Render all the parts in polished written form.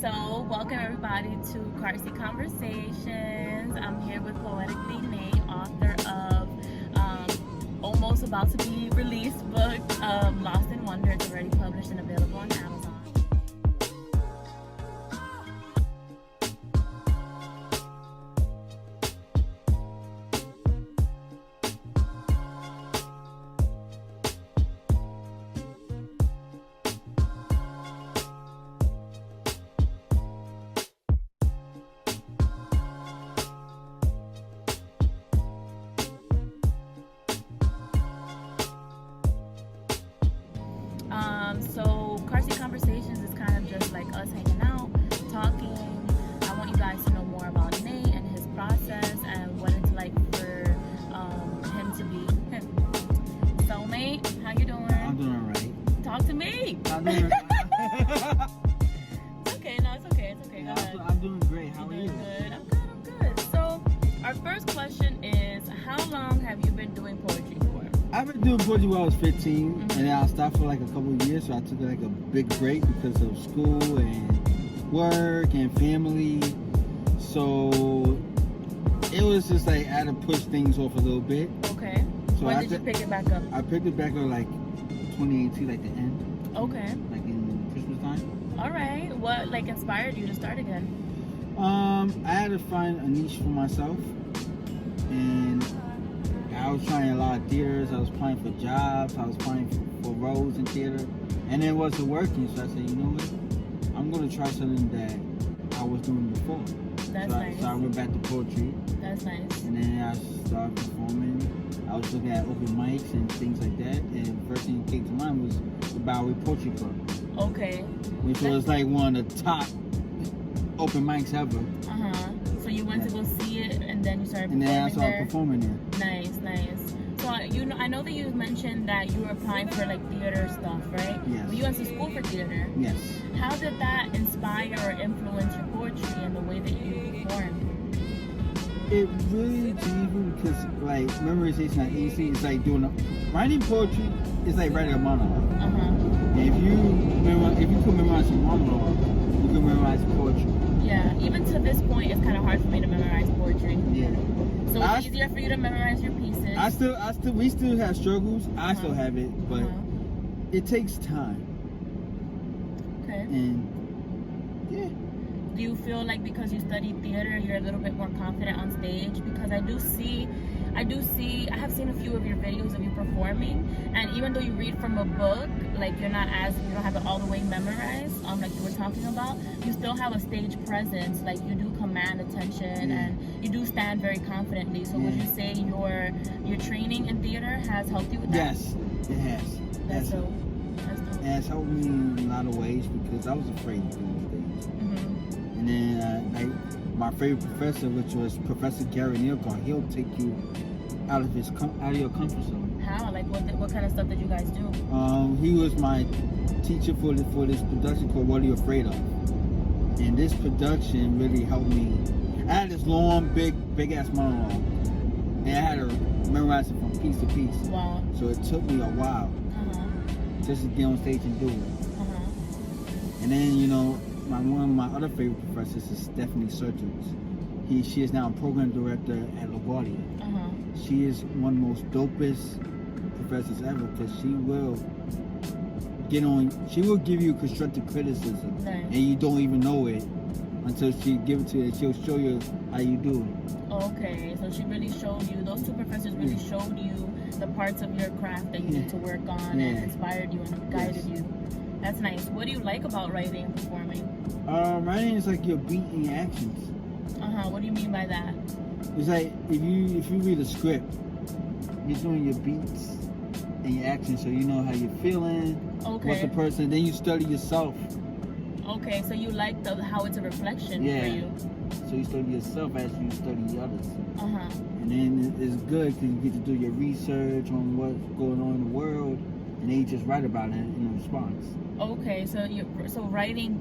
So, welcome everybody to Carsey Conversations. I'm here with Poetically Nate, author of almost about to be released book, Lost in Wonder. It's already published and available on Amazon. So Carsey Conversations is kind of just like us hanging out, talking. I want you guys to know more about Nate and his process and what it's like for him to be him. So Nate, how you doing? I'm doing alright. Talk to me. I'm doing alright. It's okay. No, it's okay. It's okay. Go ahead. I'm doing great. How are You're you? doing good. I'm good. I'm good. So our first question is, how long have you been doing poetry for? I've been doing poetry when I was 15, Mm-hmm. and then I stopped for like a couple of years, so I took like a big break because of school and work and family. So it was just like I had to push things off a little bit. Okay. So When did you pick it back up? I picked it back up like 2018, like the end, Okay. like in Christmas time. All right. What like inspired you to start again? I had to find a niche for myself, and I was trying a lot of theaters. I was applying for jobs. I was applying for roles in theater, and it wasn't working. So I said, you know what? I'm gonna try something that I was doing before. That's nice. So I went back to poetry, That's nice. and then I started performing. I was looking at open mics and things like that, and first thing that came to mind was the Bowery Poetry Club, Okay. which was like one of the top open mics ever. So you went to go see it, and then you started And performing then I started there. performing there. Nice, nice. So I know that you mentioned that you were applying for like theater stuff, right? Yes. But you went to school for theater. Yes. How did that inspire or influence your poetry and the way that you perform? It really deep because like memorization at easy. It's like writing poetry is like writing a monologue. And if you can memorize a monologue, you can memorize poetry. Yeah. Even to this point, it's kind of hard for me to memorize poetry. Yeah. So it's easier for you to memorize your pieces. We still have struggles. I still have it, but it takes time. Okay. And yeah. Do you feel like because you studied theater, you're a little bit more confident on stage? Because I have seen a few of your videos of you performing, and even though you read from a book, like you don't have it all the way memorized, like you were talking about, you still have a stage presence, like you do command attention and you do stand very confidently. So would you say your training in theater has helped you with that? Yes, it has. That's dope. It has helped me in a lot of ways because I was afraid to go on stage. And then my favorite professor, which was Professor Gary Nealcott, he'll take you out of your comfort zone. How? Like what kind of stuff did you guys do? He was my teacher for this production called What Are You Afraid Of? And this production really helped me. I had this long, big ass monologue, and I had to memorize it from piece to piece. Wow. So it took me a while just to get on stage and do it. And then one of my other favorite professors is Stephanie Sertles. She is now a program director at LaGuardia. She is one of the most dopest professors ever because she will give you constructive criticism, and you don't even know it until she give it to you, and she'll show you how you do it. Okay, so she really showed you, those two professors really showed you the parts of your craft that you need to work on and inspired you and guided you. That's nice. What do you like about writing and performing? Writing is like your beat and your actions. What do you mean by that? It's like if you read a script, you're doing your beats and your actions, so you know how you're feeling. Okay. What's the person? Then you study yourself. Okay, so you like how it's a reflection for you. So you study yourself as you study others. And then it's good because you get to do your research on what's going on in the world, and then you just write about it in response. Okay, so writing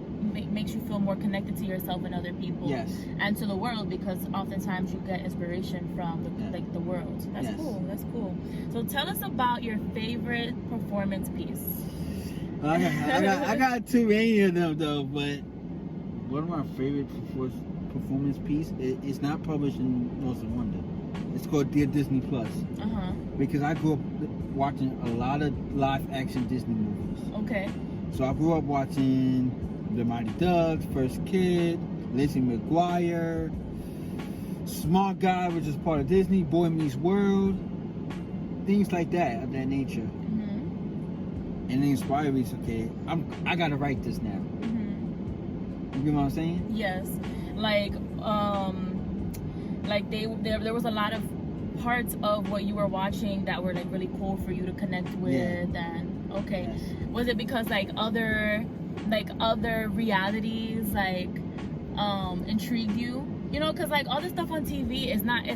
makes you feel more connected to yourself and other people. Yes. And to the world, because oftentimes you get inspiration from the world. That's cool. That's cool. So tell us about your favorite performance piece. I got too many of them though, but one of my favorite performance piece. It's not published in North and Wonder. It's called Dear Disney Plus. Because I grew up watching a lot of live action Disney movies. Okay. So I grew up watching The Mighty Ducks, First Kid, Lizzie McGuire, Smart Guy, which is part of Disney, Boy Meets World, things like that of that nature. And it inspired me. Okay, I gotta write this now. You get what I'm saying? Yes. Like there was a lot of parts of what you were watching that were like really cool for you to connect with. And okay, Yes. was it because like other realities like intrigued you? You know, because like all this stuff on TV is not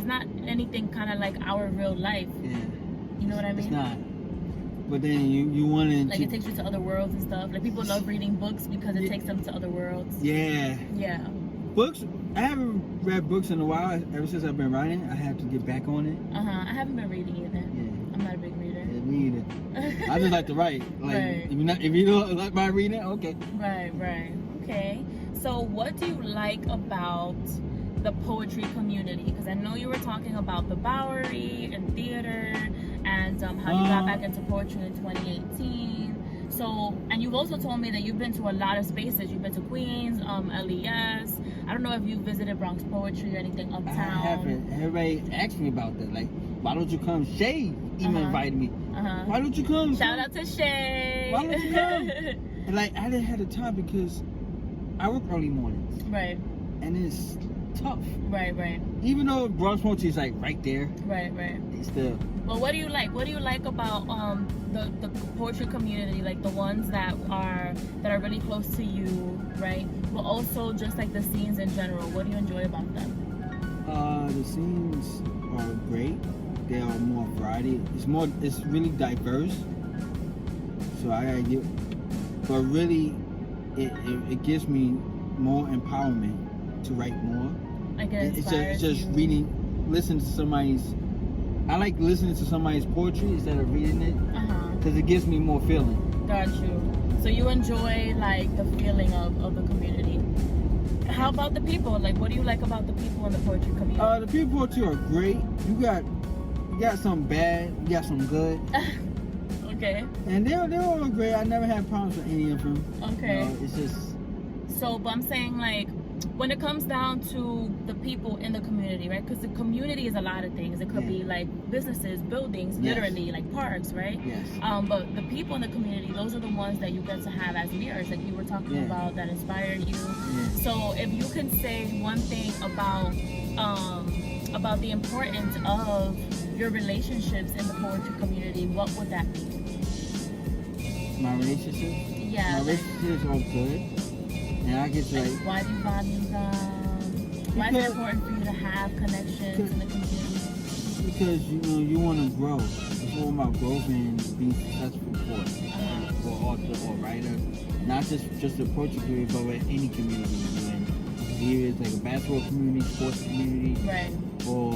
anything kind of like our real life. Yeah. You know what I mean? It's not. But then you want to... Like it takes you to other worlds and stuff. Like people love reading books because it takes them to other worlds. Yeah. Yeah. Books, I haven't read books in a while. Ever since I've been writing, I have to get back on it. I haven't been reading either. Yeah. I'm not a big reader. Yeah, me either. I just like to write. Like, Right. if you don't like my reading, okay. Right. Okay. So what do you like about the poetry community? Because I know you were talking about the Bowery and theater and how you got back into poetry in 2018. So, and you've also told me that you've been to a lot of spaces. You've been to Queens, LES. I don't know if you visited Bronx Poetry or anything uptown. I haven't. Everybody asked me about that. Like, why don't you come? Shay even invited me. Why don't you come? Shout out to Shay. Why don't you come? And like, I didn't have the time because I work early mornings. Right. And it's tough. Right. Even though Bronx Poetry is like right there. Right. It's still. Well, what do you like? What do you like about the poetry community? Like the ones that are really close to you, right? But also just like the scenes in general. What do you enjoy about them? The scenes are great. They are more variety. It's really diverse. So I gotta give, but really, it gives me more empowerment to write more. Like it's just reading, listening to somebody's. I like listening to somebody's poetry instead of reading it, because it gives me more feeling. Got you. So you enjoy like the feeling of the community. How about the people? Like, what do you like about the people in the poetry community? The people poetry are great. You got some bad, you got some good. Okay. And they're all great. I never had problems with any of them. Okay. It's just. So, but I'm saying like, when it comes down to the people in the community, right? Because the community is a lot of things. It could be like businesses, buildings, literally like parks, right? Yes. But the people in the community, those are the ones that you get to have as mirrors, like you were talking about, that inspired you. So if you can say one thing about the importance of your relationships in the poetry community, what would that be? My relationships? Yeah. My relationships are good. And I get to like, why do you value them? Why is it important for you to have connections in the community? Because you want to grow. It's all about growth and being successful for author or writer. Not just the poetry community, but with any community you're in. Either it's like a basketball community, sports community, right, or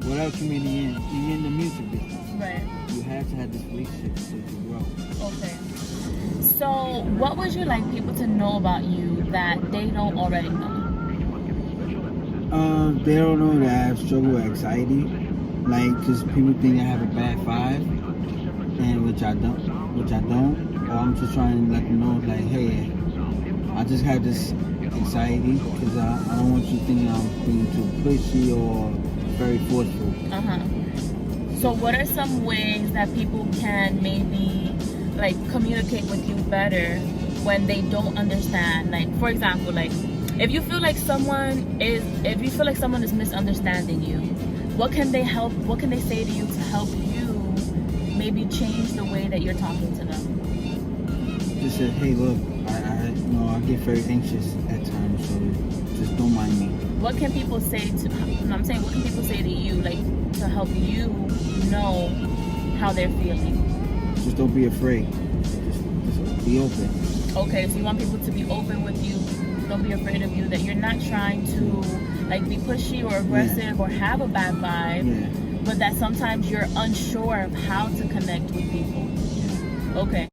whatever community you're in, even in the music business. Right. You have to have this relationship so to grow. Okay. So, what would you like people to know about you that they don't already know? They don't know that I have struggled with anxiety. Like, just people think I have a bad vibe, and which I don't. Or I'm just trying to let them know, like, hey, I just have this anxiety because I don't want you thinking I'm being too pushy or very forceful. So, what are some ways that people can maybe like communicate with you better when they don't understand? Like, for example, like if you feel like someone is misunderstanding you, what can they say to you to help you maybe change the way that you're talking to them? Just say, hey, look, I get very anxious at times, so just don't mind me. What can people say what can people say to you, like, to help you know how they're feeling? Just don't be afraid. Just be open. Okay, so you want people to be open with you. Don't be afraid of you. That you're not trying to like be pushy or aggressive or have a bad vibe, but that sometimes you're unsure of how to connect with people. Okay.